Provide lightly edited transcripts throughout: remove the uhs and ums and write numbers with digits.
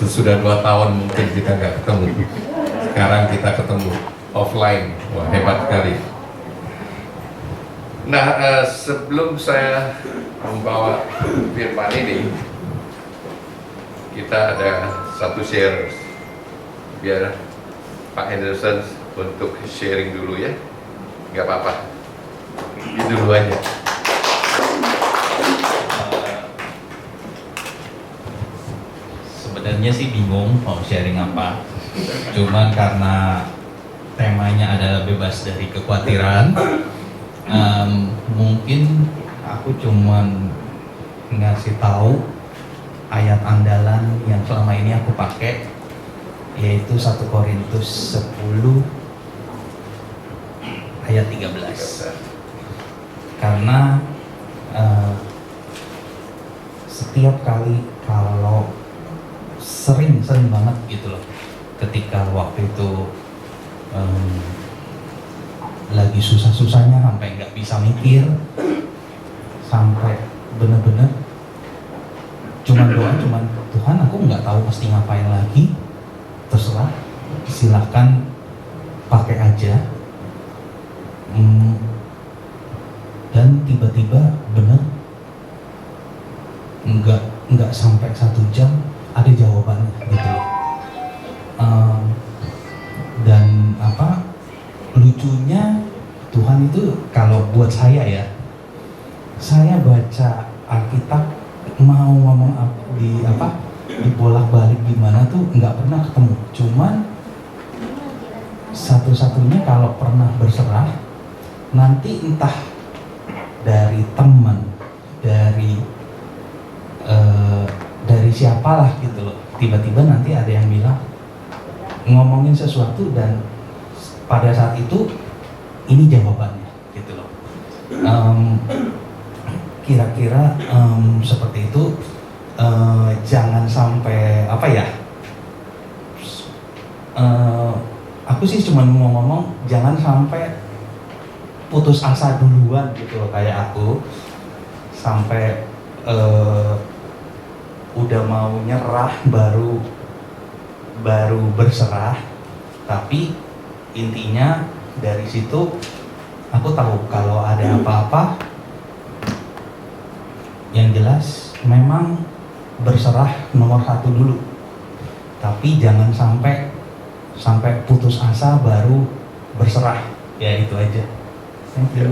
Sesudah 2 tahun mungkin kita nggak ketemu. Sekarang kita ketemu offline. Wah, hebat sekali. Nah, sebelum saya membawa firman ini, kita ada satu share. Biar Pak Henderson untuk sharing dulu ya. Nggak apa-apa. Itu dulu aja. Sebenarnya sih bingung mau sharing apa, cuman karena temanya adalah bebas dari kekhawatiran, mungkin aku cuman ngasih tahu ayat andalan yang selama ini aku pakai, yaitu 1 Korintus 10 ayat 13. Karena setiap kali kalau sering banget gitu loh, ketika waktu itu lagi susah-susahnya sampai nggak bisa mikir, sampai bener-bener cuman doa, Tuhan aku nggak tahu mesti ngapain lagi, terserah, silahkan pakai aja. Dan tiba-tiba bener nggak sampai 1 jam ada jawabannya gitu loh. Dan lucunya Tuhan itu kalau buat saya ya, saya baca Alkitab mau ngomong dibolak-balik gimana tuh nggak pernah ketemu. Cuman satu-satunya kalau pernah berserah, nanti entah dari teman, dari siapalah gitu loh, tiba-tiba nanti ada yang bilang ngomongin sesuatu dan pada saat itu ini jawabannya gitu loh. Kira-kira seperti itu. Jangan sampai aku sih cuma mau ngomong jangan sampai putus asa duluan gitu loh, kayak aku sampai udah mau nyerah baru berserah. Tapi intinya dari situ aku tahu kalau ada apa-apa, yang jelas memang berserah nomor 1 dulu, tapi jangan sampai putus asa baru berserah. Ya itu aja. Thank you.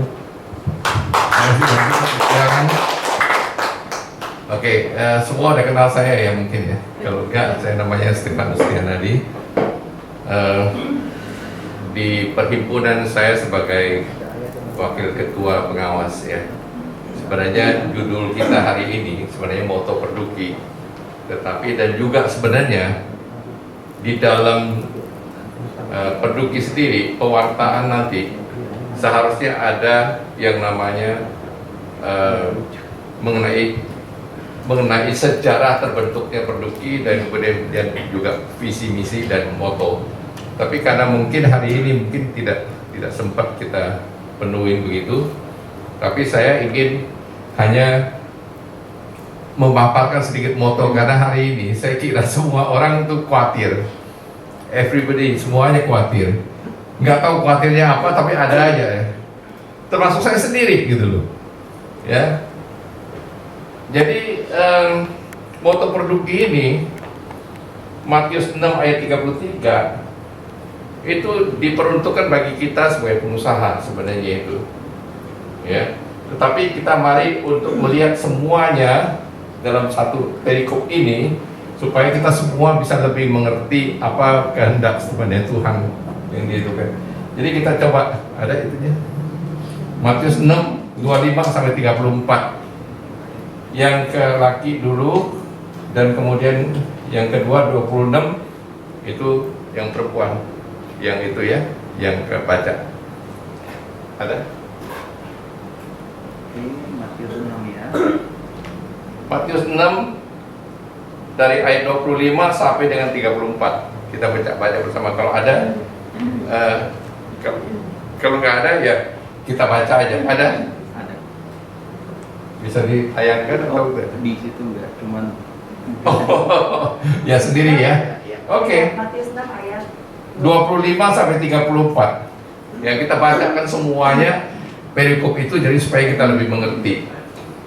Oke, semua udah kenal saya ya mungkin ya. Kalau enggak, saya namanya Stefanus Dianadi. Di perhimpunan saya sebagai wakil ketua pengawas ya. Sebenarnya judul kita hari ini sebenarnya moto Perduki, tetapi dan juga sebenarnya di dalam Perduki sendiri, pewartaan nanti seharusnya ada yang namanya mengenai sejarah terbentuknya Perduki dan kemudian juga visi misi dan moto. Tapi karena mungkin hari ini mungkin tidak sempat kita penuhin begitu, tapi saya ingin hanya memaparkan sedikit moto, karena hari ini saya kira semua orang tuh khawatir, everybody, semuanya khawatir, nggak tahu khawatirnya apa, tapi ada aja ya, termasuk saya sendiri gitu loh ya. Jadi moto Perduki ini Matius 6 ayat 33 itu diperuntukkan bagi kita sebagai pengusaha sebenarnya itu ya. Tetapi kita mari untuk melihat semuanya dalam satu perikop ini supaya kita semua bisa lebih mengerti apa kehendak sebenarnya Tuhan yang ditentukan. Jadi kita coba, ada itunya, Matius 6 25 sampai 34. Yang ke laki dulu dan kemudian yang kedua 26 itu yang perempuan, yang itu ya, yang ke baca. Ada? Matius 6 ya. Matius 6 dari ayat 25 sampai dengan 34. Kita baca bersama. Kalau ada, kalau nggak ada ya kita baca aja. Ada? Ada. Bisa ditayangkan atau di situ enggak, cuman Oh, ya sendiri ya. Oke. Matius 6 ayat 25 sampai 34. Ya, kita bacakan semuanya perikop itu jadi supaya kita lebih mengerti.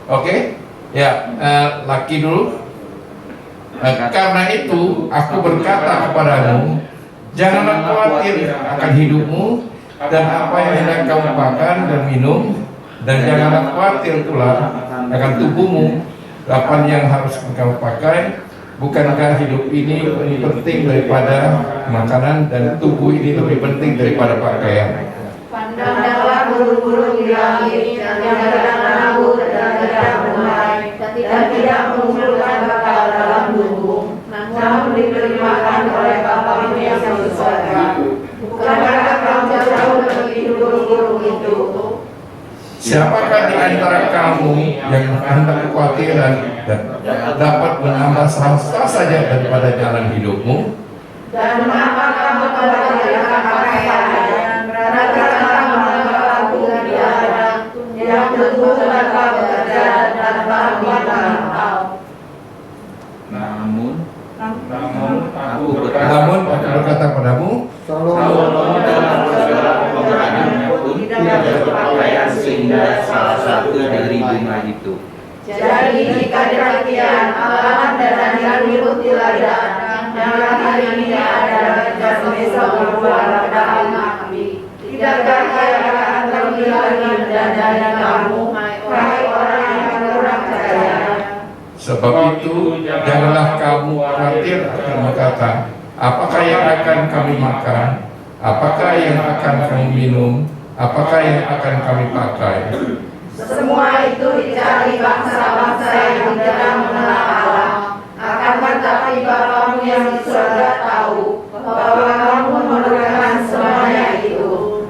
Oke? Ya, laki dulu. Karena itu aku berkata kepadamu, janganlah khawatir akan hidupmu dan apa yang hendak kamu makan dan minum, dan janganlah khawatir pula akan tubuhmu, apa yang harus kamu pakai. Bukankah hidup ini lebih penting daripada makanan, dan tubuh ini lebih penting daripada pakaian? Pandanglah burung-burung di langit yang tidak menabur dan tidak menuai dan tidak mengumpulkan bekal dalam lumbung, namun diberi makan oleh Bapamu yang di surga. Bukankah kamu jauh lebih burung-burung itu? Siapakah di antara kamu yang hendak kekhawatiran dan dapat menambah sehasta saja daripada jalan hidupmu? Dan mengapa kamu mengkhawatirkan pakaian? Perhatikanlah mengapa di ladang yang tumbuh tanpa bekerja dan tanpa menghafal. Namun aku Namun aku berkata padamu, Salomo dalam segala pembangunannya pun tidak berpakaian sehingga salah satu dari bunga itu. Jadi jika demikian alam dan yang ribut di ladang yang hari ini ada dan besok berbuah dalam api, tidakkah ia akan terlebih lagi menjadi kamu, wahai orang yang kurang percaya? sebab itu janganlah kamu khawatir akan berkata, apakah yang akan kami makan, apakah yang akan kami minum, apakah yang akan kami pakai. Semua itu dicari bangsa-bangsa yang tidak mengenal Allah. Akan tetapi Bapamu yang di surga tahu bahwa kamu memerlukan semuanya itu.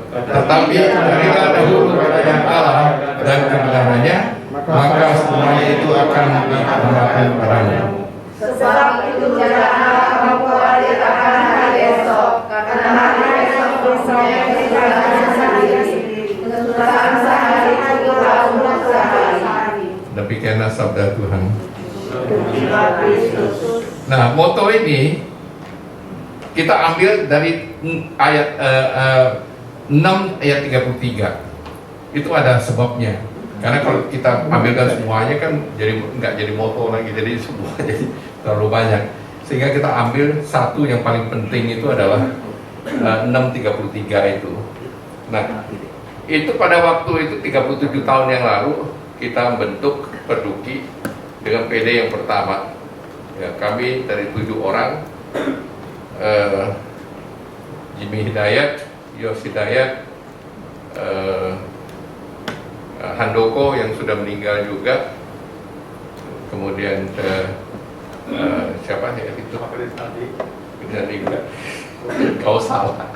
Tetapi carilah dahulu kerajaan Allah dan kebenarannya, maka semuanya itu akan ditambahkan padamu. Sebab itu janganlah kamu khawatir akan hari esok, karena hari esok mempunyai kesusahannya sendiri. Kesusahan sehari itu untuk sehari. Demikianlah sabda Tuhan. Terima Kristus. Nah, moto ini kita ambil dari ayat 6 ayat 33. Itu ada sebabnya. Karena kalau kita ambilkan semuanya kan jadi nggak jadi moto lagi, jadi semua jadi terlalu banyak. Sehingga kita ambil satu yang paling penting itu adalah 6:33 itu. Nah, itu pada waktu itu 37 tahun yang lalu kita membentuk Perduki dengan PD yang pertama. Ya, kami dari 7 orang, Jimmy Hidayat, Yos Hidayat, Handoko yang sudah meninggal juga, kemudian siapa ya itu? Tadi kau salah.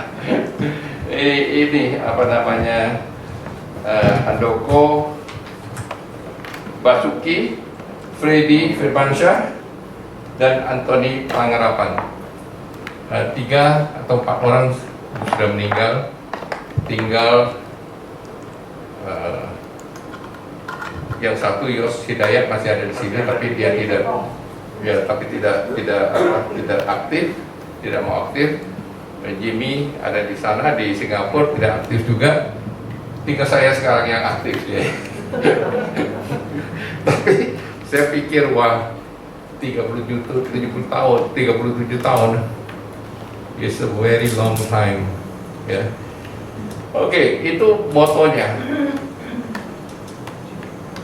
Ini apa namanya? Handoko, Basuki, Freddy Firmansyah, dan Anthony Pangarapan. 3 atau 4 orang sudah meninggal, tinggal yang satu Yos Hidayat masih ada di sini, tapi dia tidak aktif, tidak mau aktif. Jimmy ada di sana di Singapura, tidak aktif juga. Tinggal saya sekarang yang aktif ya. Tapi saya pikir wah 37 tahun is a very long time ya. Oke, itu motonya.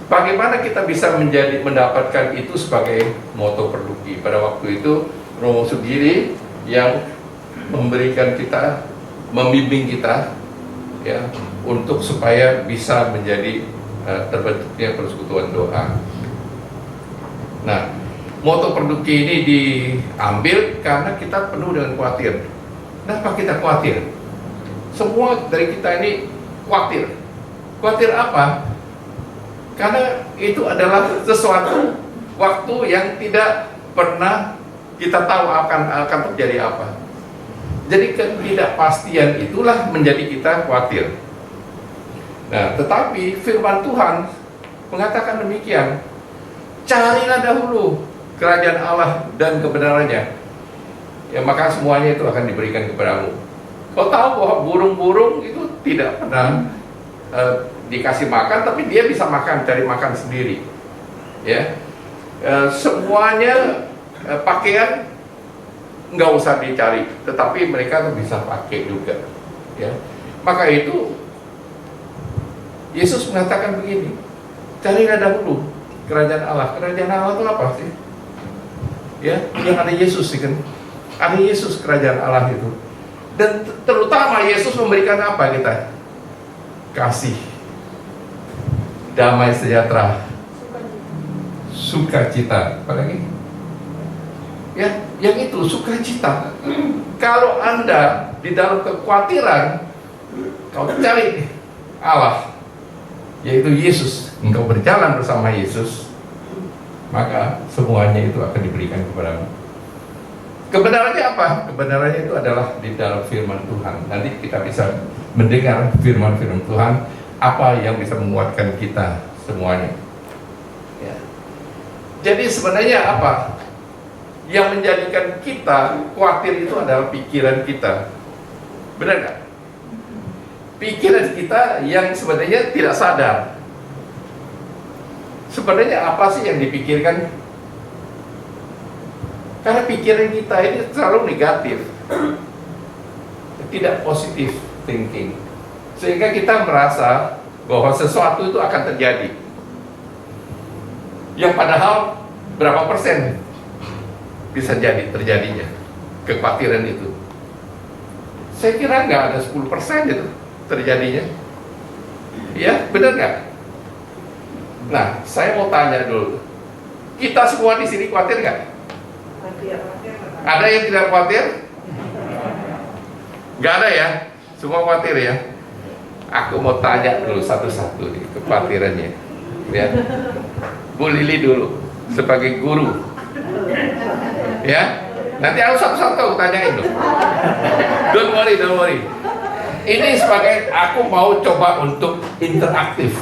Bagaimana kita bisa mendapatkan itu sebagai moto Perduki? Pada waktu itu Romo Sugiri yang memberikan kita, membimbing kita ya, untuk supaya bisa menjadi terbentuknya persekutuan doa. Nah, moto Perduki ini diambil karena kita penuh dengan khawatir. Kenapa kita khawatir? Semua dari kita ini khawatir. Khawatir apa? Karena itu adalah sesuatu waktu yang tidak pernah kita tahu akan terjadi apa. Jadi ketidakpastian itulah menjadi kita khawatir. Nah, tetapi firman Tuhan mengatakan demikian. Carilah dahulu kerajaan Allah dan kebenarannya, ya maka semuanya itu akan diberikan kepadamu. Kau tahu bahwa burung-burung itu tidak pernah dikasih makan, tapi dia bisa makan, cari makan sendiri. Ya, semuanya pakaian nggak usah dicari, tetapi mereka tuh bisa pakai juga. Ya, maka itu Yesus mengatakan begini, carilah dahulu kerajaan Allah. Kerajaan Allah itu apa sih? Ya, yang ada Yesus sih kan. Ada Yesus kerajaan Allah itu. Dan terutama Yesus memberikan apa kita? Kasih, damai sejahtera, sukacita. Apalagi? Ya, yang itu sukacita. Kalau Anda di dalam kekhawatiran, kau cari Allah, yaitu Yesus, engkau berjalan bersama Yesus, maka semuanya itu akan diberikan kepadamu. Kebenarannya apa? Kebenarannya itu adalah di dalam firman Tuhan. Nanti kita bisa mendengar firman-firman Tuhan, apa yang bisa menguatkan kita semuanya. Ya. Jadi sebenarnya apa yang menjadikan kita khawatir itu adalah pikiran kita. Benar nggak? Pikiran kita yang sebenarnya tidak sadar. Sebenarnya apa sih yang dipikirkan? Karena pikiran kita ini selalu negatif, tidak positif thinking, sehingga kita merasa bahwa sesuatu itu akan terjadi, yang padahal berapa persen bisa jadi terjadinya kekhawatiran itu. Saya kira nggak ada 10% itu terjadinya. Ya, benar nggak? Nah, saya mau tanya dulu, kita semua di sini khawatir nggak? Ada yang tidak khawatir? Nggak ada ya? Semua khawatir ya? Aku mau tanya dulu satu-satu nih kekhawatirannya. Ya, Bu Lili dulu sebagai guru. Ya, nanti aku satu-satu aku tanyain dulu. Don't worry. Ini sebagai aku mau coba untuk interaktif.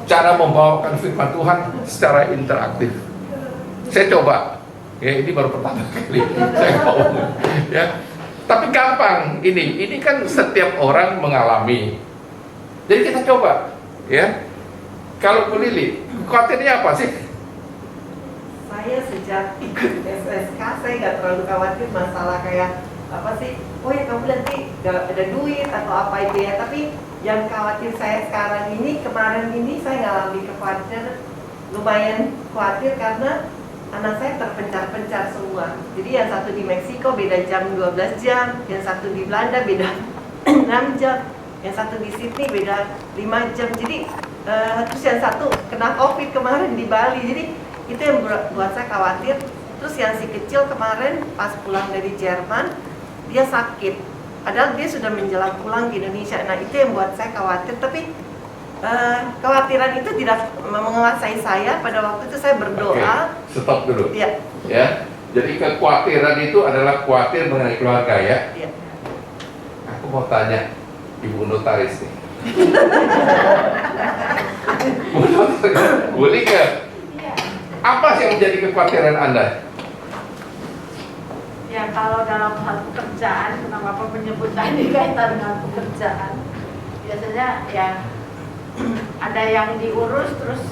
Cara membawakan firman Tuhan secara interaktif. Saya coba. Ya, ini baru pertama kali saya ngomong. Ya, tapi gampang. Ini kan setiap orang mengalami. Jadi kita coba. Ya, kalau Bu Lili, khawatirnya apa sih? Saya sejak ikut SSK, saya nggak terlalu khawatir masalah kayak apa sih, oh ya kamu nanti gak ada duit atau apa itu ya. Tapi yang khawatir saya sekarang ini, kemarin ini saya ngalami kekhawatiran, lumayan khawatir karena anak saya terpencar-pencar semua. Jadi yang satu di Meksiko beda jam 12 jam, yang satu di Belanda beda 6 jam, yang satu di Sydney beda 5 jam. Jadi terus yang satu kena COVID kemarin di Bali. Jadi itu yang buat saya khawatir. Terus yang si kecil kemarin pas pulang dari Jerman, dia sakit. Padahal dia sudah menjelang pulang ke Indonesia. Nah itu yang buat saya khawatir. Tapi kekhawatiran itu tidak menguasai saya. Pada waktu itu saya berdoa. Oke, stop dulu. Ya. Ya. Jadi kekhawatiran itu adalah khawatir mengenai keluarga ya. Ya. Aku mau tanya Ibu Notaris nih. Bu Notaris, boleh nggak? Apa sih yang menjadi kekhawatiran Anda? Ya kalau dalam hal pekerjaan, kenapa penyebutan dikaitan dengan pekerjaan? Biasanya ya ada yang diurus terus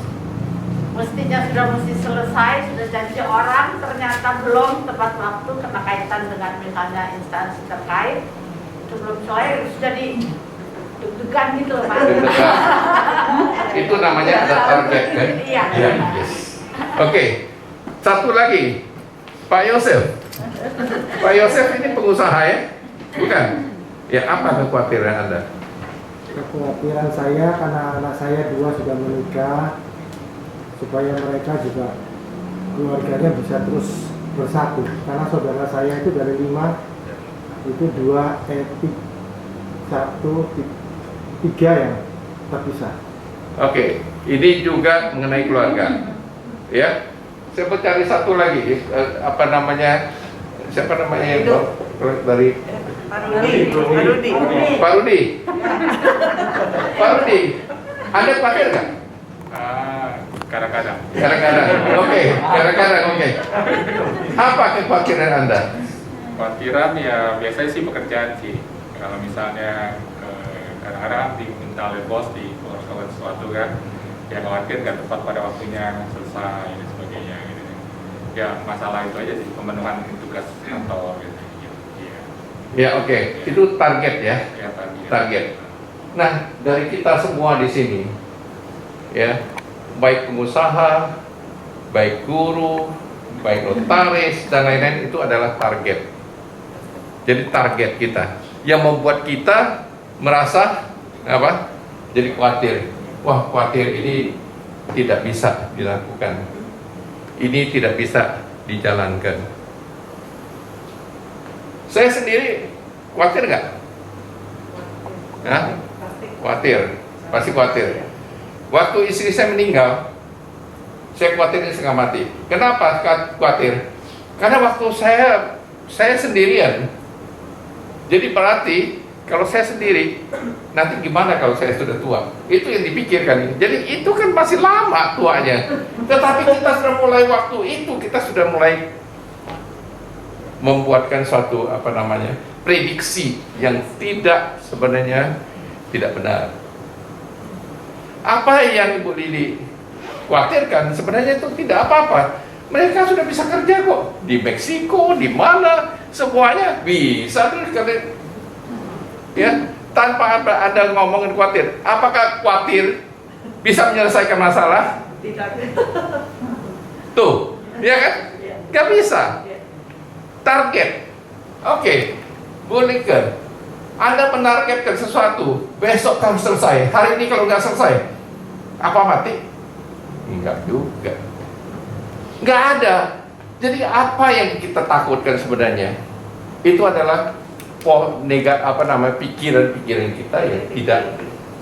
mestinya sudah mesti selesai, sudah janji orang, ternyata belum tepat waktu karena kaitan dengan misalnya instansi terkait itu belum selesai, sudah di deg-degan gitu loh Pak. Deg-degan. Itu namanya ada target kan? Iya. Ya, yes. Oke, satu lagi, Pak Yosef. Pak Yosef ini pengusaha ya? Bukan? Ya, apa kekhawatiran Anda? Kekhawatiran saya karena anak saya 2 sudah menikah, supaya mereka juga keluarganya bisa terus bersatu. Karena saudara saya itu dari 5 itu 2, 3 yang terpisah. Oke, ini juga mengenai keluarga. Ya, saya mau cari satu lagi. Apa namanya? Siapa namanya yang dari Pak Rudi. Pak Rudi. Pak Rudi, Anda khawatir nggak? Kadang-kadang. Kadang-kadang, oke. Kadang-kadang, oke. Apa kekhawatiran Anda? Khawatiran ya biasanya sih pekerjaan sih. Kalau misalnya kadang-kadang diminta oleh bos di keluar sesuatu kan, ya khawatir nggak tepat pada waktunya selesai dan sebagainya gitu. Ya masalah itu aja sih, pemenuhan tugas kantor gitu. Iya. Ya, oke. Itu target ya. Ya Target. Nah, dari kita semua di sini, ya, baik pengusaha, baik guru, baik notaris dan lain-lain itu adalah target. Jadi target kita yang membuat kita merasa apa? Jadi khawatir. Wah, khawatir ini tidak bisa dilakukan. Ini tidak bisa dijalankan. Saya sendiri khawatir nggak? Hah? Khawatir, pasti khawatir. Waktu istri saya meninggal, saya khawatir setengah mati. Kenapa khawatir? Karena waktu saya sendirian. Jadi berarti kalau saya sendiri, nanti gimana kalau saya sudah tua? Itu yang dipikirkan. Jadi itu kan masih lama tuanya. Tetapi kita sudah mulai waktu itu, kita sudah mulai membuatkan suatu prediksi yang sebenarnya tidak benar. Apa yang Ibu Lili khawatirkan sebenarnya itu tidak apa-apa. Mereka sudah bisa kerja kok di Meksiko, di mana, semuanya bisa terus kalian. Ya, tanpa Anda ngomongin khawatir. Apakah khawatir bisa menyelesaikan masalah? Tidak. Tuh, ya kan? Gak bisa. Target. Oke, bolehkan Anda menargetkan sesuatu, besok harus selesai. Hari ini kalau nggak selesai, apa mati? Enggak juga. Nggak ada. Jadi apa yang kita takutkan sebenarnya? Itu adalah pikiran-pikiran kita yang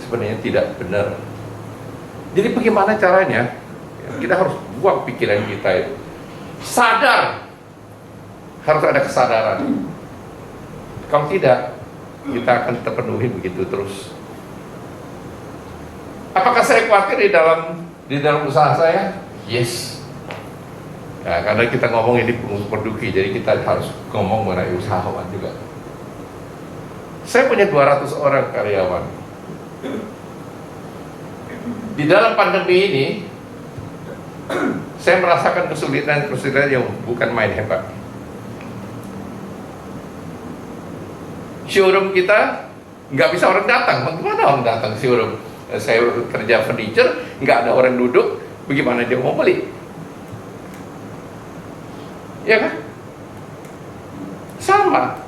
sebenarnya tidak benar. Jadi bagaimana caranya? Kita harus buang pikiran kita itu. Sadar. Harus ada kesadaran. Kalau tidak, kita akan terpenuhi begitu terus. Apakah saya khawatir di dalam usaha saya? Yes. Ya, karena kita ngomong ini produksi, jadi kita harus ngomong mengenai usahawan juga. Saya punya 200 orang karyawan. Di dalam pandemi ini, saya merasakan kesulitan yang bukan main hebat. Showroom kita nggak bisa orang datang. Bagaimana orang datang showroom? Saya kerja furniture, nggak ada orang duduk, bagaimana dia mau beli? Ya kan? Sama.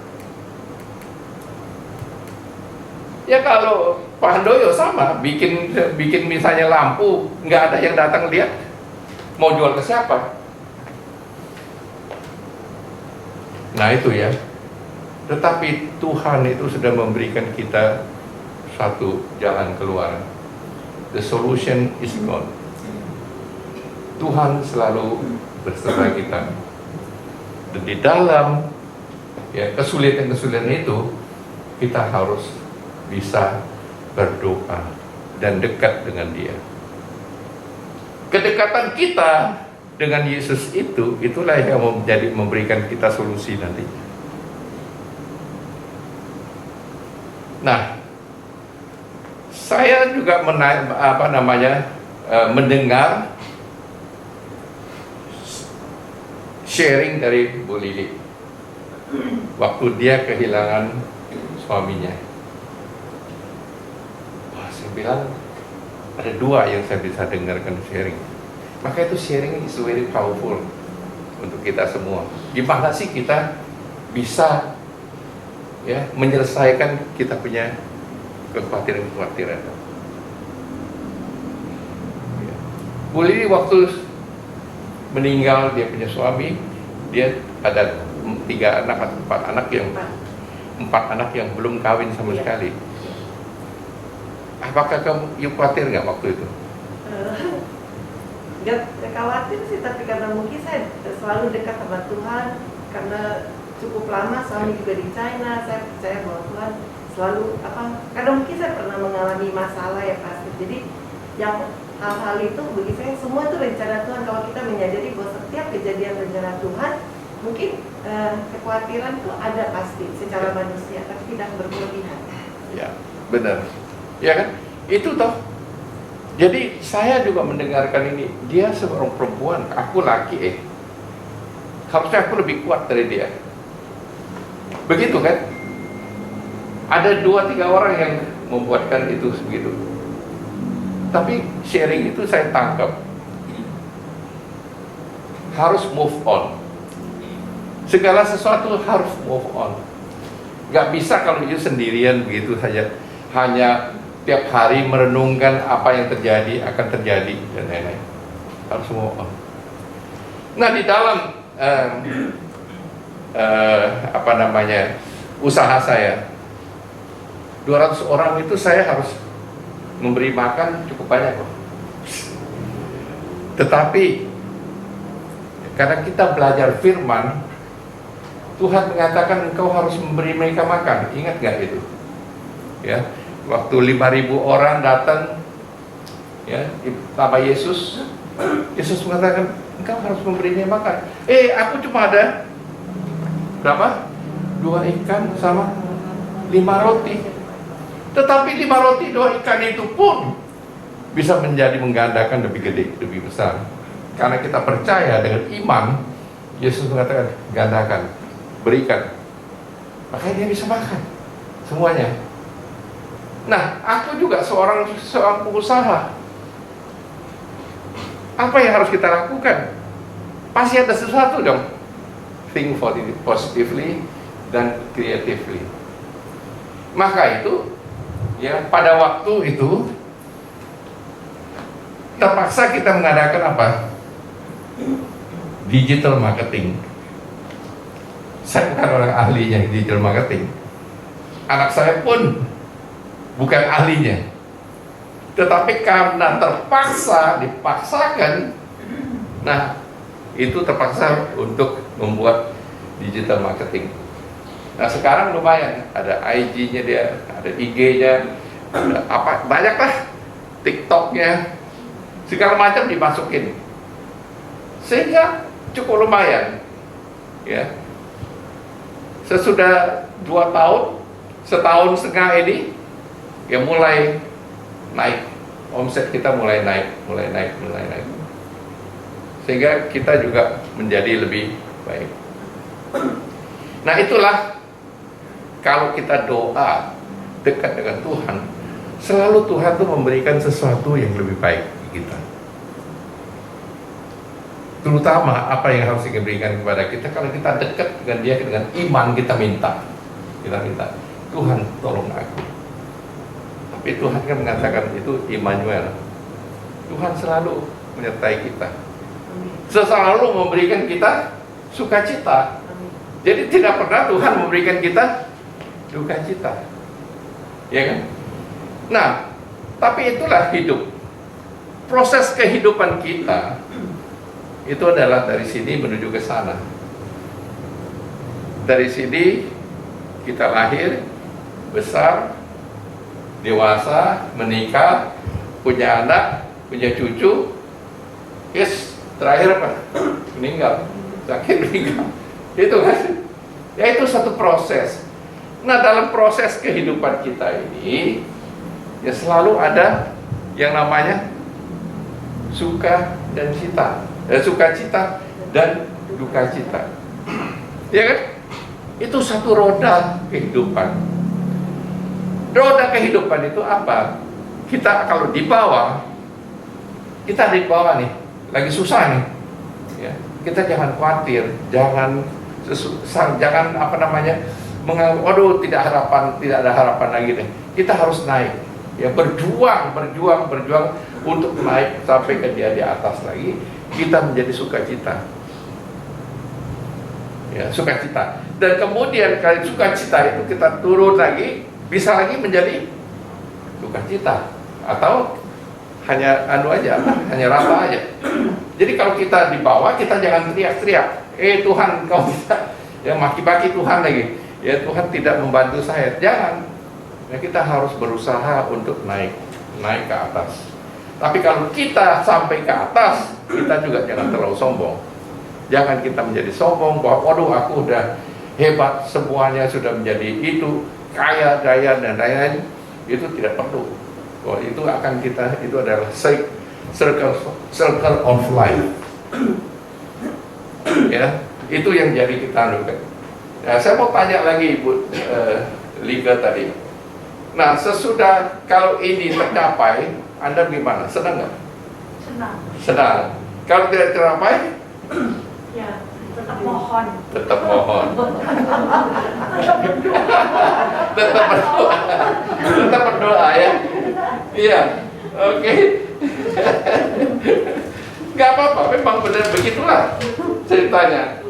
Ya kalau Pak Handoyo sama, bikin misalnya lampu, nggak ada yang datang lihat, mau jual ke siapa? Nah itu ya. Tetapi Tuhan itu sudah memberikan kita satu jalan keluar. The solution is God. Tuhan selalu bersama kita. Dan di dalam kesulitan-kesulitan itu, kita harus bisa berdoa dan dekat dengan Dia. Kedekatan kita dengan Yesus itulah yang memberikan kita solusi nanti. Nah, saya juga mendengar sharing dari Bu Lili waktu dia kehilangan suaminya. Wah, saya bilang ada dua yang saya bisa dengarkan sharing. Maka itu sharing is very powerful untuk kita semua. Gimana sih kita bisa menyelesaikan kita punya kekhawatiran-kekhawatiran. Bu Lili waktu meninggal dia punya suami, dia ada 3 anak atau 4 anak yang belum kawin sama sekali. Apakah kamu khawatir nggak waktu itu? Nggak khawatir sih, tapi karena mungkin saya selalu dekat sama Tuhan, karena cukup lama suami juga di China, saya percaya bahwa Tuhan selalu karena mungkin saya pernah mengalami masalah ya pasti. Jadi yang hal-hal itu bagi saya semua itu rencana Tuhan. Kalau kita menyadari bahwa setiap kejadian rencana Tuhan, mungkin kekhawatiran itu ada pasti secara manusia, tapi tidak berlebihan. Ya, benar. Ya kan? Itu toh. Jadi saya juga mendengarkan ini. Dia seorang perempuan, aku laki. Harusnya aku lebih kuat dari dia. Begitu kan? Ada 2-3 orang yang membuatkan itu begitu. Tapi sharing itu saya tangkap harus move on. Segala sesuatu harus move on. Gak bisa kalau itu sendirian begitu saja, hanya tiap hari merenungkan apa yang terjadi, akan terjadi dan lain-lain. Harus move on. Nah, di dalam usaha saya 200 orang itu saya harus memberi makan cukup banyak kok. Tetapi karena kita belajar firman, Tuhan mengatakan engkau harus memberi mereka makan. Ingat gak itu? Ya, waktu 5.000 orang datang, ya, sama Yesus mengatakan engkau harus memberinya makan. Aku cuma ada berapa? 2 ikan sama 5 roti. Tetapi 5 roti 2 ikan itu pun bisa menjadi menggandakan lebih gede, lebih besar. Karena kita percaya dengan iman, Yesus mengatakan gandakan, berikan. Makanya dia bisa makan semuanya. Nah, aku juga seorang pengusaha. Apa yang harus kita lakukan? Pasti ada sesuatu dong. Think positively dan creatively. Maka itu, ya, pada waktu itu terpaksa kita mengadakan apa? Digital marketing. Saya bukan orang ahlinya digital marketing. Anak saya pun bukan ahlinya. Tetapi karena dipaksakan, nah itu terpaksa untuk membuat digital marketing. Nah, sekarang lumayan, ada IG-nya dia, ada IG-nya, ada apa, banyak lah, TikTok-nya, segala macam dimasukin, sehingga cukup lumayan, ya. Sesudah 2 tahun, setahun setengah ini, ya mulai naik, omset kita mulai naik, sehingga kita juga menjadi lebih baik. Nah, itulah kalau kita doa dekat dengan Tuhan, selalu Tuhan tuh memberikan sesuatu yang lebih baik bagi kita. Terutama apa yang harus diberikan kepada kita kalau kita dekat dengan Dia, dengan iman kita minta, Tuhan tolong aku. Tapi Tuhan kan mengatakan itu Immanuel. Tuhan selalu menyertai kita, selalu memberikan kita sukacita. Jadi tidak pernah Tuhan memberikan kita duka cita, ya kan? Nah, tapi itulah hidup. Proses kehidupan kita itu adalah dari sini menuju ke sana. Dari sini kita lahir, besar, dewasa, menikah, punya anak, punya cucu, terakhir apa? Meninggal, sakit meninggal. Itu kan? Ya, itu satu proses. Nah, dalam proses kehidupan kita ini, ya selalu ada yang namanya suka dan cita, sukacita dan duka cita, ya kan? Itu satu roda kehidupan. Roda kehidupan itu apa? Kita kalau di bawah, kita di bawah nih, lagi susah nih, ya. Kita jangan khawatir, jangan waduh, tidak ada harapan lagi deh. Kita harus naik, ya, berjuang untuk naik sampai ke dia di atas lagi. Kita menjadi sukacita, ya, sukacita. Dan kemudian kalau sukacita itu kita turun lagi, bisa lagi menjadi sukacita, atau hanya hanya rata aja. Jadi kalau kita di bawah, kita jangan teriak-teriak, Tuhan kau bisa, ya, maki-maki Tuhan lagi, ya, Tuhan tidak membantu saya. Jangan. Ya, kita harus berusaha untuk naik ke atas. Tapi kalau kita sampai ke atas, kita juga jangan terlalu sombong. Jangan kita menjadi sombong bahwa waduh aku udah hebat, semuanya sudah menjadi itu, kaya, gaya dan lain-lain. Itu tidak perlu. Bahwa itu akan kita, itu adalah circle of life. Ya, itu yang jadi kita lakukan. Nah, saya mau tanya lagi Ibu Liga tadi. Nah, sesudah kalau ini tercapai, Anda gimana? Senang nggak? Senang. Senang. Kalau tidak tercapai, Ya, tetap mohon. tetap mohon. Tetap berdoa. Tetap berdoa ya. Iya. Oke. Nggak apa-apa, memang benar begitulah ceritanya.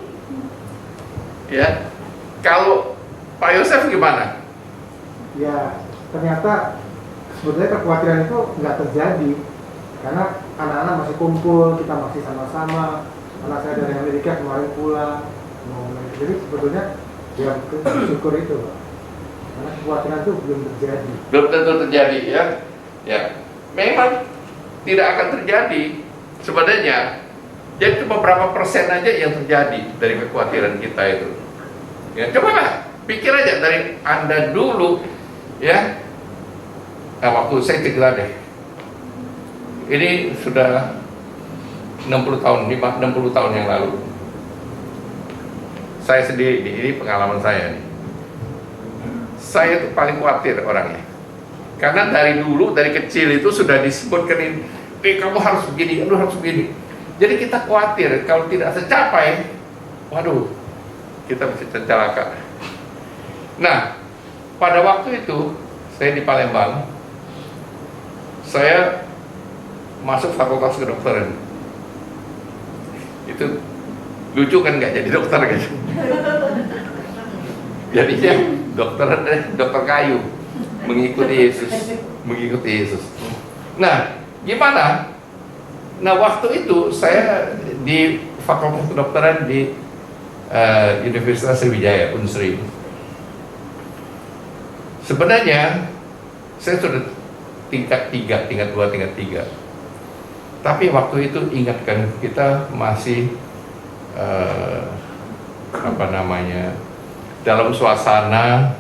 Ya. Kalau Pak Yosef gimana? Ya, ternyata sebenarnya kekhawatiran itu nggak terjadi karena anak-anak masih kumpul, kita masih sama-sama. Anak saya dari Amerika kemarin pulang, jadi sebetulnya ya bersyukur itu, Pak. Karena kekhawatiran itu belum terjadi. Belum tentu terjadi ya. Ya. Memang tidak akan terjadi sebenarnya. Jadi cuma berapa persen aja yang terjadi dari kekhawatiran kita itu. Ya, cobalah pikir aja dari Anda dulu ya. Nah, waktu saya cedera deh. Ini sudah 60 tahun yang lalu. Saya sendiri, ini pengalaman saya nih. Saya tuh paling khawatir orangnya. Karena dari dulu, dari kecil itu sudah disebutkan kamu harus begini, kamu harus begini. Jadi kita khawatir kalau tidak tercapai, waduh, kita bisa celaka. Nah, pada waktu itu saya di Palembang, saya masuk fakultas kedokteran. Itu lucu kan, nggak jadi dokter kan? Jadinya dokter kayu, mengikuti Yesus. Nah, gimana? Nah, waktu itu saya di fakultas kedokteran di Universitas Sriwijaya, Unsri. Sebenarnya saya sudah tingkat 3, tingkat 2, tingkat 3. Tapi waktu itu ingatkan kita masih dalam suasana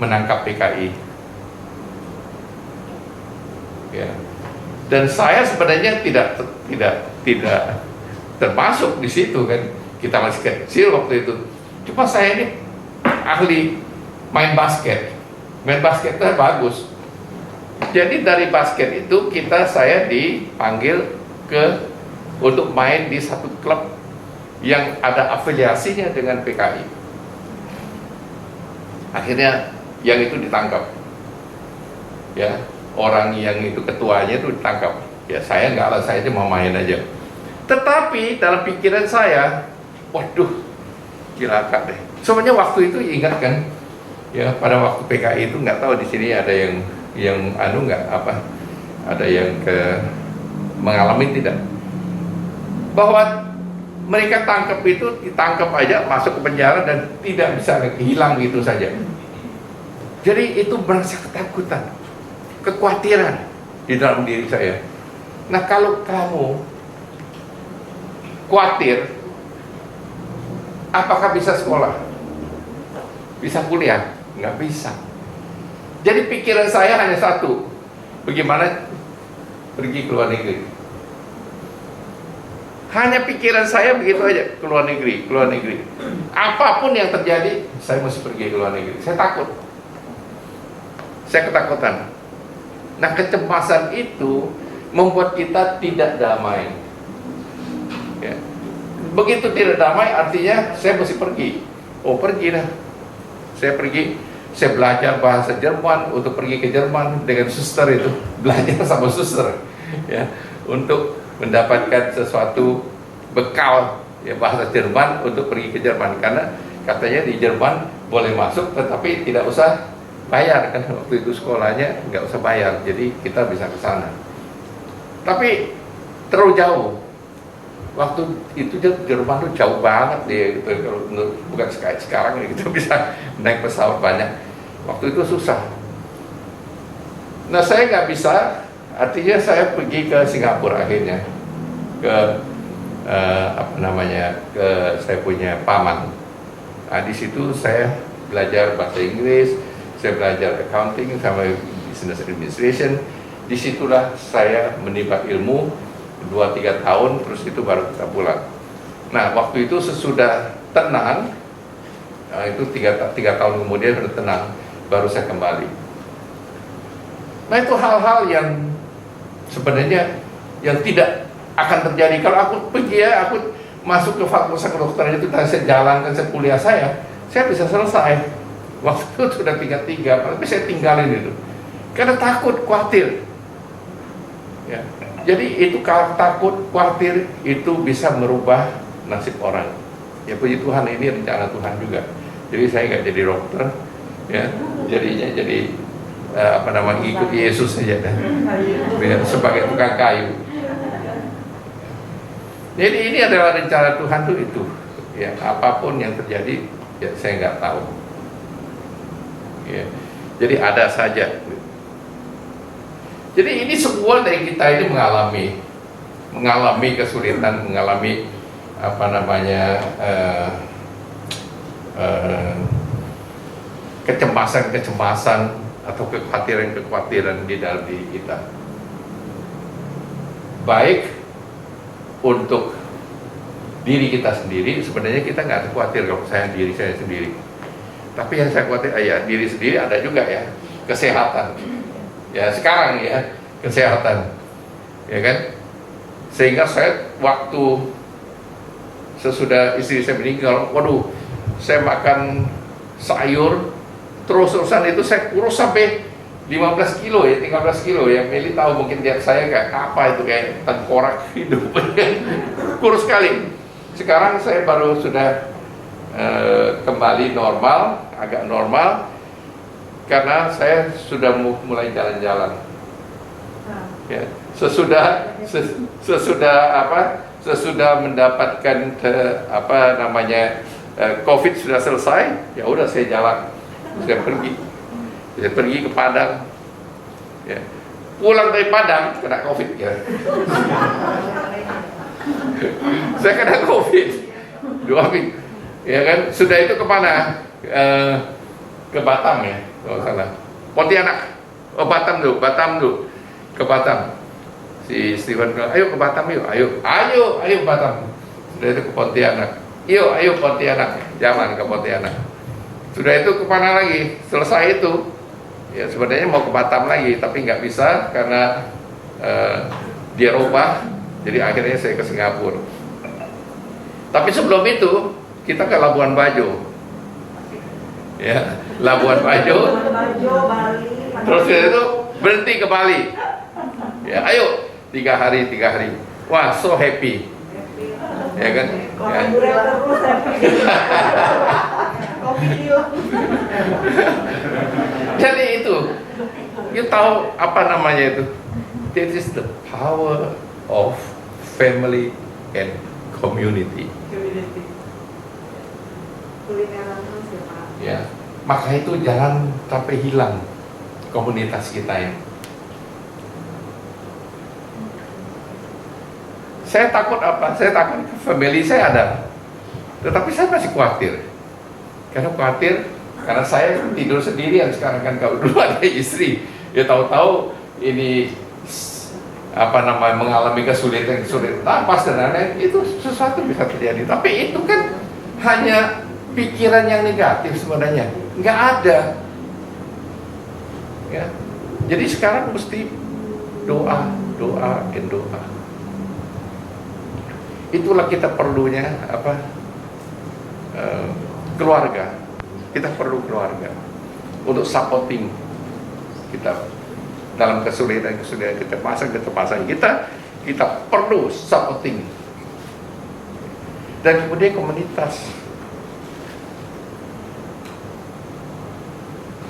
menangkap PKI. Ya. Dan saya sebenarnya tidak termasuk di situ kan. Kita masih kecil waktu itu. Cuma saya ini ahli main basket. Main basket itu bagus. Jadi dari basket itu saya dipanggil untuk main di satu klub yang ada afiliasinya dengan PKI. Akhirnya yang itu ditangkap. Ya, orang yang itu ketuanya itu ditangkap. Ya saya enggak lah, saya cuma main aja. Tetapi dalam pikiran saya, waduh, cilaka deh. Sebenarnya waktu itu ingat kan, ya pada waktu PKI itu nggak tahu di sini ada yang ada yang mengalami tidak, bahwa mereka ditangkap aja, masuk ke penjara dan tidak bisa hilang gitu saja. Jadi itu merasa ketakutan, kekhawatiran di dalam diri saya. Nah, kalau kamu khawatir, apakah bisa sekolah? Bisa kuliah? Nggak bisa. Jadi pikiran saya hanya satu, bagaimana pergi ke luar negeri. Hanya pikiran saya begitu aja, ke luar negeri. Apapun yang terjadi, saya mesti pergi ke luar negeri. Saya takut. Saya ketakutan. Nah, kecemasan itu membuat kita tidak damai. Ya. Begitu tidak damai, artinya saya mesti pergi. Oh, pergi dah. Saya belajar bahasa Jerman untuk pergi ke Jerman dengan suster itu, belajar sama suster, ya, untuk mendapatkan sesuatu bekal ya bahasa Jerman untuk pergi ke Jerman, karena katanya di Jerman boleh masuk tetapi tidak usah bayar kan, waktu itu sekolahnya nggak usah bayar, jadi kita bisa ke sana. Tapi terlalu jauh. Waktu itu Jerman tuh jauh banget deh gitu. Kalau bukan sekarang ya kita bisa naik pesawat banyak. Waktu itu susah. Nah, saya nggak bisa Artinya saya pergi ke Singapura akhirnya, ke ke saya punya paman. Nah, di situ saya belajar bahasa Inggris, saya belajar accounting sama business administration. Disitulah saya menimba ilmu 2-3 tahun, terus itu baru kita pulang. Nah, waktu itu sesudah tenang, itu 3 tahun kemudian sudah tenang, baru saya kembali. Nah, itu hal-hal yang sebenarnya yang tidak akan terjadi kalau aku pergi aku masuk ke fakultas kedokteran itu dan saya jalankan kuliah saya bisa selesai. Waktu itu sudah 3-3, tapi saya tinggalin itu karena takut, khawatir. Ya. Jadi itu takut, khawatir itu bisa merubah nasib orang. Ya puji Tuhan, ini rencana Tuhan juga. Jadi saya nggak jadi dokter, ya. Jadinya jadi ikut Yesus saja dah. Sebagai tukang kayu. Jadi ini adalah rencana Tuhan itu. Ya, apapun yang terjadi, ya saya nggak tahu. Ya. Jadi ada saja. Jadi ini semua dari kita ini mengalami kesulitan, mengalami kecemasan atau kekhawatiran di dalam diri kita. Baik untuk diri kita sendiri, sebenarnya kita nggak khawatir kalau diri saya sendiri. Tapi yang saya khawatir, diri sendiri ada juga ya, kesehatan. Ya sekarang ya, kesehatan, ya kan? Sehingga saya waktu sesudah istri saya meninggal, waduh, saya makan sayur terus-terusan itu saya kurus sampai 15 kilo ya, 13 kilo ya. Meli tahu mungkin lihat saya kayak apa itu, kayak tengkorak hidup. Kurus sekali. Sekarang saya baru sudah kembali normal, agak normal, karena saya sudah mulai jalan-jalan. Ya, sesudah mendapatkan COVID sudah selesai, ya udah saya jalan, saya pergi ke Padang, ya. Pulang dari Padang kena COVID ya. Saya kena COVID 2 minggu, ya kan? Sudah itu kemana? Ke Batam ya, kalau salah. Pontianak, Batam dulu, ke Batam. Si Steven bilang, ayo ke Batam yuk, ayo Batam. Sudah itu ke Pontianak, ayo Pontianak, jalan ke Pontianak. Sudah itu kemana lagi? Selesai itu, ya sebenarnya mau ke Batam lagi, tapi nggak bisa karena dia rubah. Jadi akhirnya saya ke Singapura. Tapi sebelum itu kita ke Labuan Bajo, ya Labuan Bajo, terus itu berhenti ke Bali. Ya ayo 3 hari, wah so happy, ya kan? Ya. Jadi itu, you tahu apa namanya itu? This is the power of family and community. Ya, maka itu jangan sampai hilang komunitas kita ya. Saya takut apa? Saya takut family saya ada, tetapi saya masih khawatir. Karena saya tidur sendirian sekarang kan, kalau dulu ada istri, ya tahu-tahu ini mengalami kesulitan napas dan lain-lain, itu sesuatu bisa terjadi. Tapi itu kan hanya pikiran yang negatif sebenarnya, nggak ada. Ya. Jadi sekarang mesti doa. Itulah kita perlunya keluarga. Kita perlu keluarga untuk supporting kita dalam kesulitan kecemasan kita perlu supporting. Dan kemudian komunitas.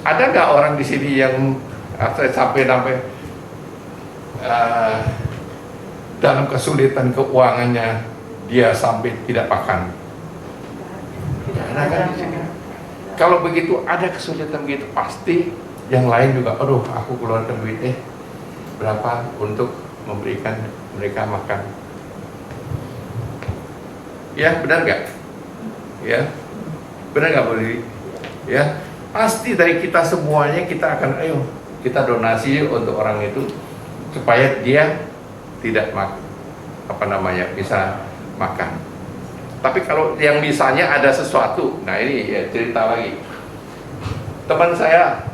Ada nggak orang di sini yang sampai dalam kesulitan keuangannya dia sampai tidak makan? Ada kan di sini? Kalau begitu ada kesulitan begitu, pasti yang lain juga, aduh aku keluarkan duit berapa untuk memberikan mereka makan? Ya, benar nggak? Ya, benar nggak Bu Lili? Ya, pasti dari kita semuanya kita akan, ayo kita donasi untuk orang itu supaya dia tidak bisa makan. Tapi kalau yang misalnya ada sesuatu, nah ini ya cerita lagi. Teman saya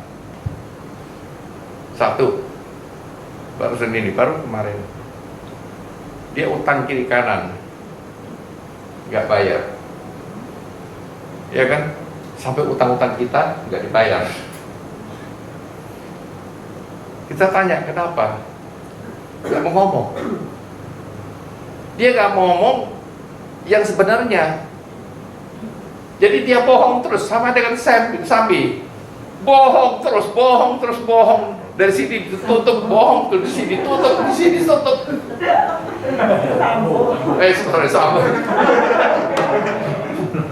satu baru kemarin dia utang kiri kanan nggak bayar, ya kan, sampai utang-utang kita nggak dibayar. Kita tanya kenapa, nggak mau ngomong. Dia nggak mau ngomong yang sebenarnya. Jadi dia bohong terus, sama dengan Sambi. Bohong terus, bohong. Dari sini ditutup, bohong, di sini tutup, di sini tutup.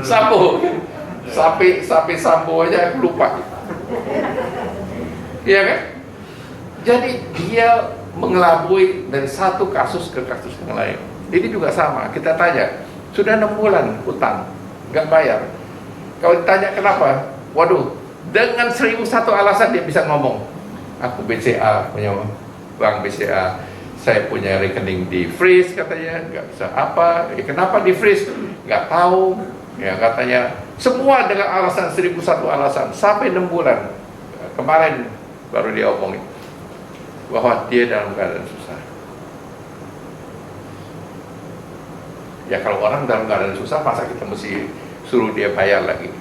Sambo. Sampai Sambo aja aku lupa. Iya kan? Jadi dia mengelabui dari satu kasus ke kasus yang lain. Ini juga sama, kita tanya, sudah 6 bulan utang, nggak bayar. Kalau ditanya kenapa, waduh, dengan 1001 alasan dia bisa ngomong. Aku BCA, punya bank BCA, saya punya rekening di freeze katanya, nggak bisa apa. Kenapa di freeze? Nggak tahu. Ya katanya semua dengan alasan 1001 alasan sampai 6 bulan. Kemarin baru dia omongin bahwa dia dalam keadaan susah. Ya kalau orang dalam keadaan susah, masa kita mesti suruh dia bayar lagi?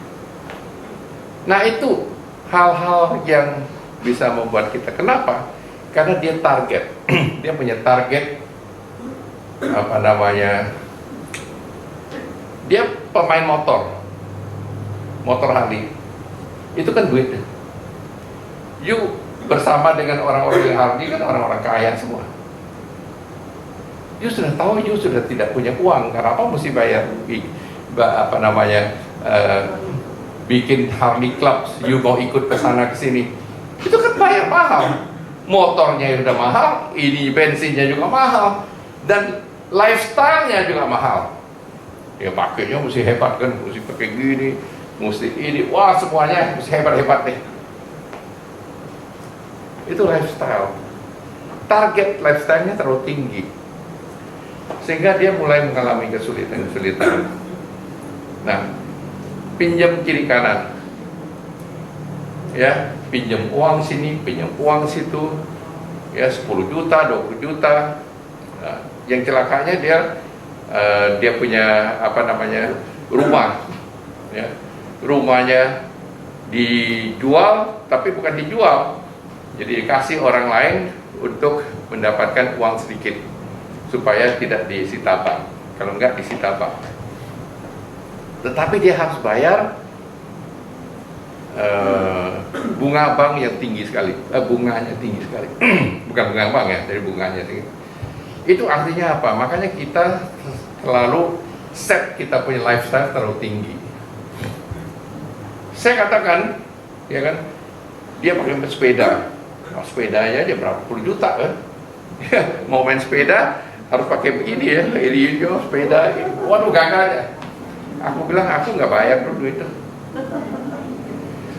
Nah itu hal-hal yang bisa membuat kita, kenapa? Karena dia target, dia punya target, dia pemain motor Harley, itu kan duitnya. You bersama dengan orang-orang yang Harley kan orang-orang kaya semua. You sudah tahu, you sudah tidak punya uang, karena apa mesti bayar bikin Harley Clubs, you mau ikut ke sana ke sini. Itu kan bayar mahal, motornya udah mahal, ini bensinnya juga mahal, dan lifestyle-nya juga mahal. Ya pakainya mesti hebat kan, mesti pakai gini, mesti ini, wah semuanya mesti hebat-hebat deh. Itu lifestyle. Target lifestyle-nya terlalu tinggi, sehingga dia mulai mengalami kesulitan. Nah, pinjam kiri kanan, ya, pinjam uang sini, pinjam uang situ, ya 10 juta, 20 juta. Nah, yang celakanya dia punya rumah, ya, rumahnya dijual, tapi bukan dijual, jadi dikasih orang lain untuk mendapatkan uang sedikit supaya tidak disita bank, kalau enggak disita bank. Tetapi dia harus bayar bunga bank yang tinggi sekali, bunganya tinggi sekali. Bukan bunga bank ya, dari bunganya tinggi. Itu artinya apa? Makanya kita selalu set kita punya lifestyle terlalu tinggi. Saya katakan, ya kan, dia pakai sepeda, nah, sepedanya dia berapa puluh juta kan? Mau main sepeda harus pakai begini ya, ini sepeda, waduh gagal ya. Aku bilang aku nggak bayar dulu itu.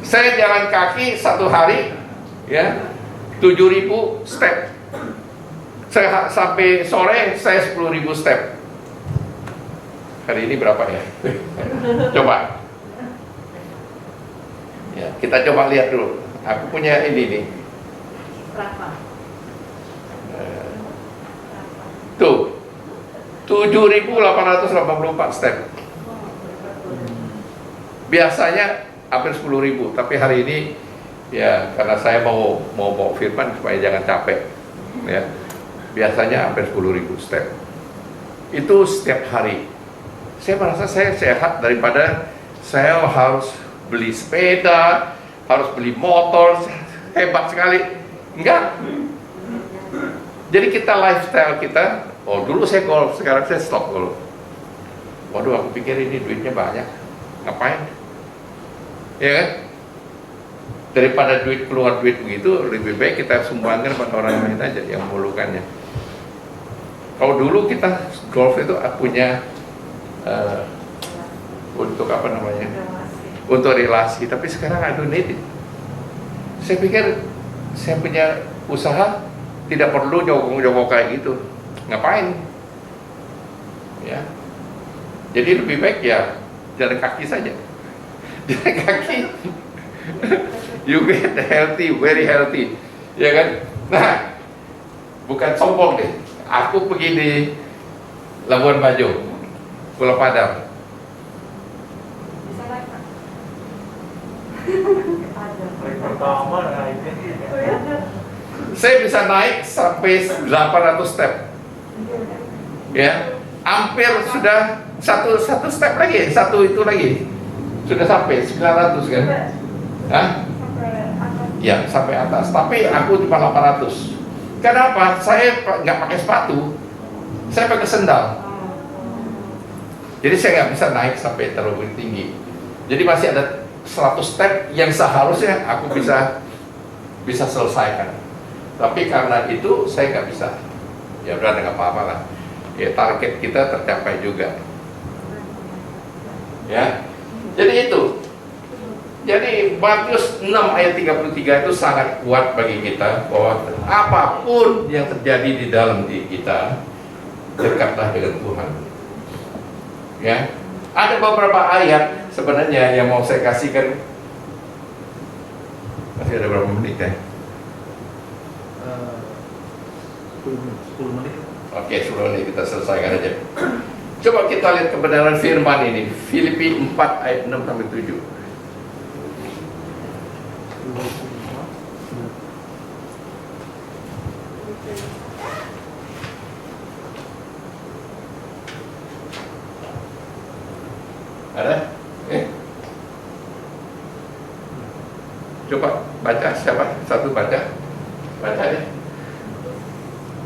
Saya jalan kaki satu hari, ya 7.000 step. Saya sampai sore saya 10.000 step. Hari ini berapa ya? Coba. Ya, kita coba lihat dulu. Aku punya ini nih. Berapa? Tuh. 7.884 step. Biasanya hampir 10.000, tapi hari ini ya karena saya mau bawa Firman supaya jangan capek, ya. Biasanya hampir 10.000 step. Itu setiap hari. Saya merasa saya sehat daripada saya harus beli sepeda, harus beli motor, hebat sekali. Enggak. Jadi kita lifestyle kita, oh dulu saya golf, sekarang saya stop golf. Waduh, aku pikir ini duitnya banyak, ngapain? Ya kan? Daripada keluar duit begitu, lebih baik kita sumbangkan pada orang lain aja yang memerlukannya. Kalau dulu kita golf itu punya untuk apa namanya? Untuk relasi, tapi sekarang I don't need it. Saya pikir saya punya usaha tidak perlu jongkok-jongkok kayak gitu. Ngapain? Ya. Jadi lebih baik ya jalan kaki saja. Jalan kaki. You get healthy, very healthy. Ya kan? Nah, bukan sombong deh. Aku pergi di Labuan Bajo, Pulau Padar. Bisa naik, Pak? Ada. Pertama naiknya Oh, ya, ada. Saya bisa naik sampai 800 step. Ya, hampir sudah satu step lagi, satu itu lagi. Sudah sampai 900 kan? Hah? Ya, sampai atas. Tapi aku cuma 800. Kenapa? Saya nggak pakai sepatu. Saya pakai sendal. Jadi saya nggak bisa naik sampai terlalu tinggi. Jadi masih ada 100 step yang seharusnya aku bisa selesaikan. Tapi karena itu saya nggak bisa. Ya udah nggak apa-apa lah. Ya target kita tercapai juga. Ya. Jadi itu. Jadi Matius 6 ayat 33 itu sangat kuat bagi kita bahwa apapun yang terjadi di dalam diri kita, dekatlah dengan Tuhan. Ya. Ada beberapa ayat sebenarnya yang mau saya kasihkan. Masih ada berapa menit ya? 10 menit. Oke, 10 menit kita selesaikan aja. Coba kita lihat kebenaran firman ini, Filipi 4 ayat 6 sampai 7. Ada? Coba baca, siapa? Satu baca. Baca deh.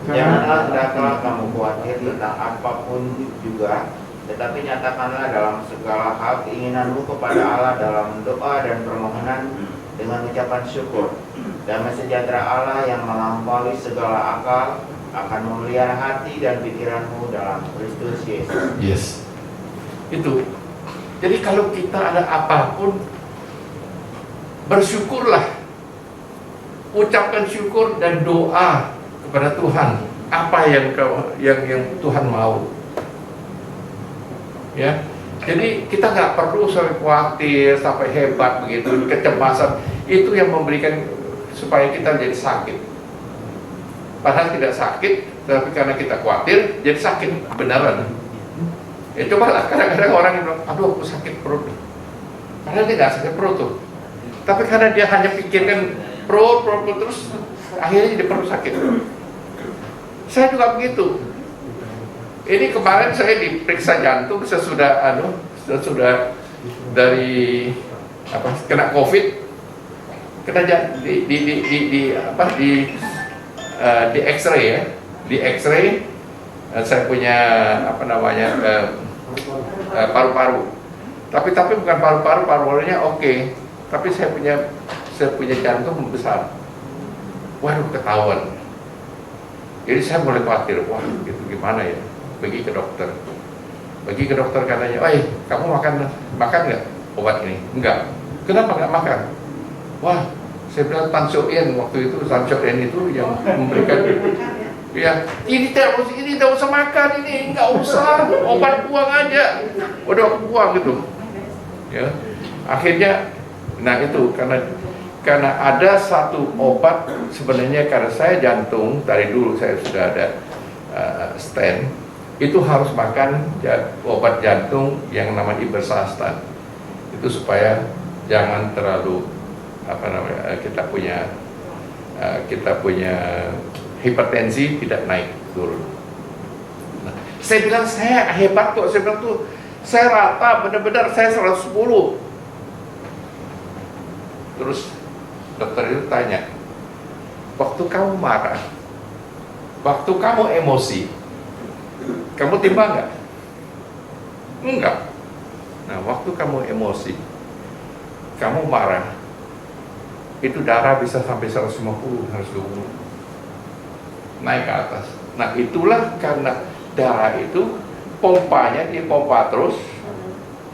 Janganlah hendaklah kamu khawatir tentang apapun juga, tetapi nyatakanlah dalam segala hal keinginanmu kepada Allah dalam doa dan permohonan dengan ucapan syukur. Damai sejahtera Allah yang melampaui segala akal akan memelihara hati dan pikiranmu dalam Kristus Yesus. Yes. Itu. Jadi kalau kita ada apapun, bersyukurlah. Ucapkan syukur dan doa kepada Tuhan, apa yang Tuhan mau. Ya, jadi kita nggak perlu sampai khawatir, sampai hebat begitu, kecemasan itu yang memberikan supaya kita jadi sakit. Padahal tidak sakit, tapi karena kita khawatir jadi sakit beneran. Ya cobalah, kadang-kadang orang yang bilang, aduh aku sakit perut. Padahal dia nggak sakit perut tuh, tapi karena dia hanya pikirkan perut terus, akhirnya jadi perut sakit. Saya juga begitu. Ini kemarin saya diperiksa jantung sesudah dari kena COVID, kena di X-ray ya, di X-ray saya punya paru-paru. Tapi bukan paru-parunya oke. Tapi saya punya jantung besar. Waduh, ketahuan. Jadi saya mulai khawatir, wah gitu gimana ya? Pergi ke dokter katanya, kamu makan nggak obat ini? Enggak. Kenapa nggak makan? Wah, saya bilang Tansoin waktu itu, Tansoin itu yang memberikan, ya ini tidak usah makan, ini nggak usah, obat buang aja, udah buang gitu. Ya, akhirnya, nah itu karena ada satu obat sebenarnya karena saya jantung dari dulu saya sudah ada stent, itu harus makan obat jantung yang namanya ibersastan. Itu supaya jangan terlalu kita punya hipertensi tidak naik turun. Nah, saya bilang saya hebat kok, saya bilang tuh saya rata benar-benar saya 110. Terus dokter itu tanya, waktu kamu marah, waktu kamu emosi, kamu timbang nggak? Enggak. Nah, waktu kamu emosi, kamu marah, itu darah bisa sampai 150, 120 naik ke atas. Nah itulah karena darah itu pompanya dipompa terus,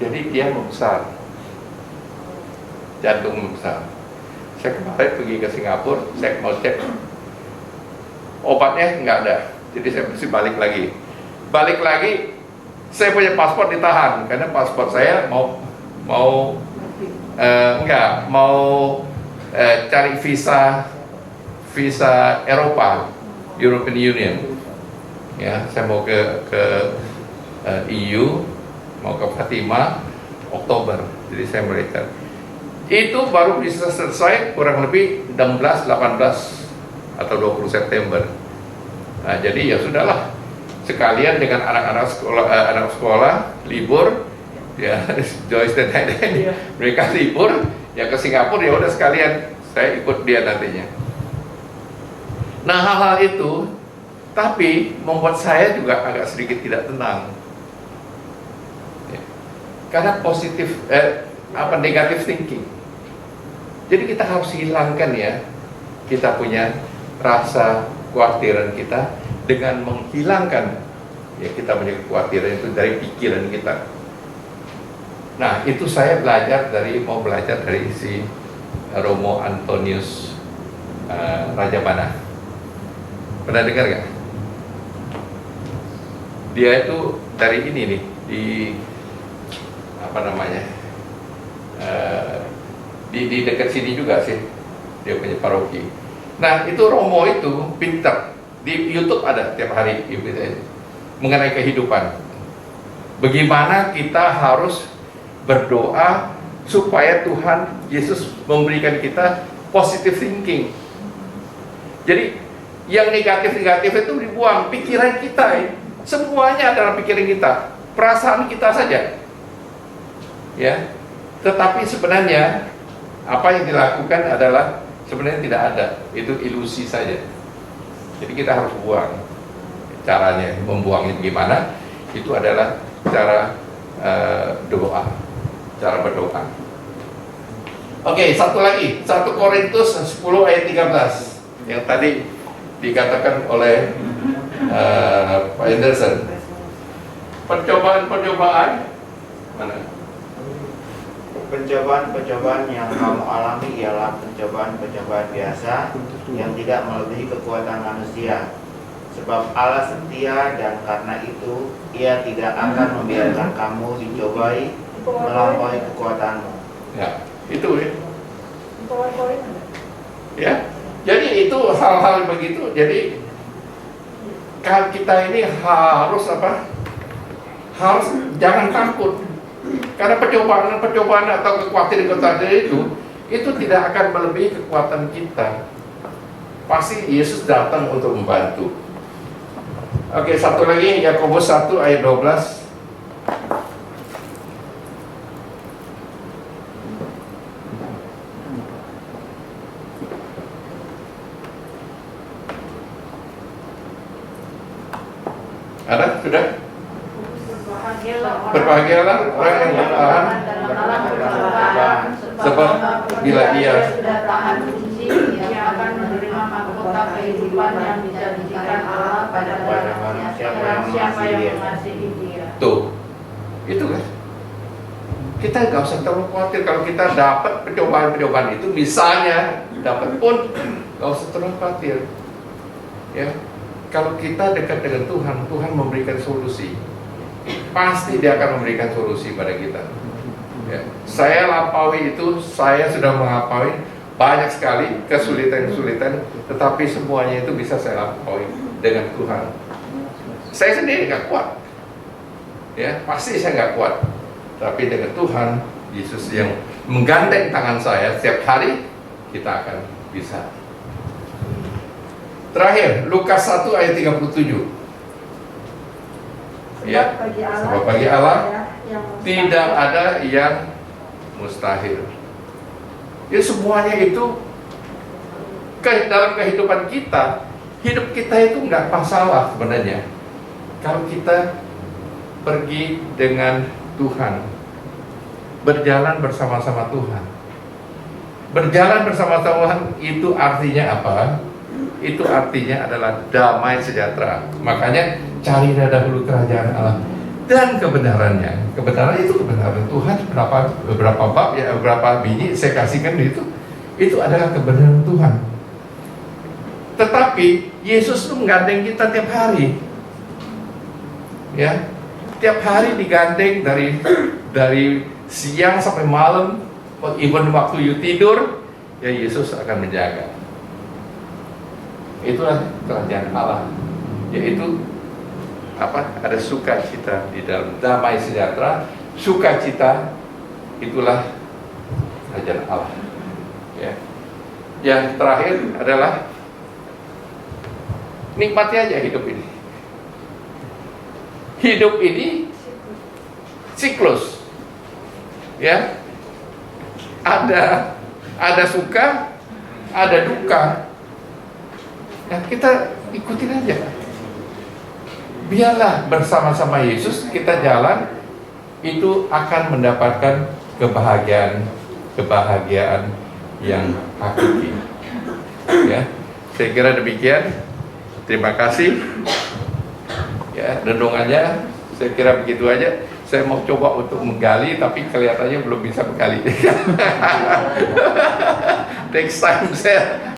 jadi dia membesar, jantung membesar. Saya kemarin pergi ke Singapura, saya mau cek obatnya nggak ada, jadi saya mesti balik lagi. Saya punya paspor ditahan karena paspor saya mau cari visa Eropa, European Union. Ya, saya mau ke EU, mau ke Fatima Oktober. Jadi saya melihat itu baru bisa selesai kurang lebih 16, 18 atau 20 September. Nah, jadi ya sudahlah, sekalian dengan anak sekolah libur, ya Joyce dan Hayden mereka libur, ya ke Singapura, ya udah sekalian saya ikut dia nantinya. Nah hal-hal itu tapi membuat saya juga agak sedikit tidak tenang, ya. Karena negatif thinking. Jadi kita harus hilangkan ya, kita punya rasa kekhawatiran kita dengan menghilangkan ya kita punya kekhawatiran itu dari pikiran kita. Nah itu saya belajar dari si Romo Antonius Rajabana. Pernah dengar nggak? Dia itu dari ini nih, di di dekat sini juga sih, dia punya paroki. Nah itu Romo itu pintar, di YouTube ada tiap hari mengenai kehidupan. Bagaimana kita harus berdoa supaya Tuhan Yesus memberikan kita positive thinking. Jadi yang negatif-negatif itu dibuang, pikiran kita semuanya adalah pikiran kita, perasaan kita saja. Ya. Tetapi sebenarnya apa yang dilakukan adalah sebenarnya tidak ada, itu ilusi saja. Jadi kita harus buang. Caranya membuangnya gimana? Itu adalah cara doa, cara berdoa. Oke, satu lagi, 1 Korintus 10 ayat 13 yang tadi dikatakan oleh Pak Anderson. Percobaan mana? Pencobaan-pencobaan yang kamu alami ialah pencobaan-pencobaan biasa yang tidak melebihi kekuatan manusia. Sebab Allah setia dan karena itu Ia tidak akan membiarkan kamu dicobai melampaui kekuatanmu. Ya, itu ya. Ya, jadi itu hal-hal begitu. Jadi kalau kita ini harus harus jangan takut. Karena percobaan atau kekhawatiran itu tidak akan melebihi kekuatan kita. Pasti Yesus datang untuk membantu. Oke, satu lagi Yakobus 1 ayat 12. Ada? Sudah? Berbahagialah orang yang bertahan, sebab bila ia sudah tahan uji, ia akan menerima mahkota kehidupan yang dijanjikan Allah pada siapa yang mengasihi dia. Tuh, itu kan. Kita nggak usah terlalu khawatir kalau kita dapat percobaan itu, misalnya dapat pun nggak usah terlalu khawatir. Ya, kalau kita dekat dengan Tuhan, Tuhan memberikan solusi. Pasti Dia akan memberikan solusi pada kita. Ya. Saya lampaui itu, saya sudah melampaui banyak sekali kesulitan-kesulitan, tetapi semuanya itu bisa saya lampaui dengan Tuhan. Saya sendiri nggak kuat, ya pasti saya nggak kuat, tapi dengan Tuhan Yesus yang menggandeng tangan saya setiap hari, kita akan bisa. Terakhir, Lukas 1 ayat 37. Ya, sebab bagi Allah tidak ada yang mustahil. Ya semuanya itu dalam kehidupan kita, hidup kita itu nggak masalah sebenarnya. Kalau kita pergi dengan Tuhan, berjalan bersama-sama Tuhan, Berjalan bersama Tuhan itu artinya apa? Itu artinya adalah damai sejahtera. Makanya carilah dahulu kerajaan Allah dan kebenarannya. Kebenaran itu kebenaran Tuhan. Beberapa bab ya, beberapa biji saya kasihkan itu. Itu adalah kebenaran Tuhan. Tetapi Yesus itu menggandeng kita tiap hari. Ya, tiap hari digandeng dari siang sampai malam, even waktu you tidur, ya Yesus akan menjaga. Itulah kerajaan Allah, yaitu apa? Ada sukacita di dalam damai sejahtera. Sukacita itulah kerajaan Allah. Ya. Yang terakhir adalah nikmati aja hidup ini. Hidup ini siklus, ya. Ada suka, ada duka. Ya, kita ikutin aja. Biarlah bersama-sama Yesus kita jalan, itu akan mendapatkan kebahagiaan yang hakiki. Ya, saya kira demikian. Terima kasih. Ya, renungannya saya kira begitu aja. Saya mau coba untuk menggali, tapi kelihatannya belum bisa menggali. Next time saya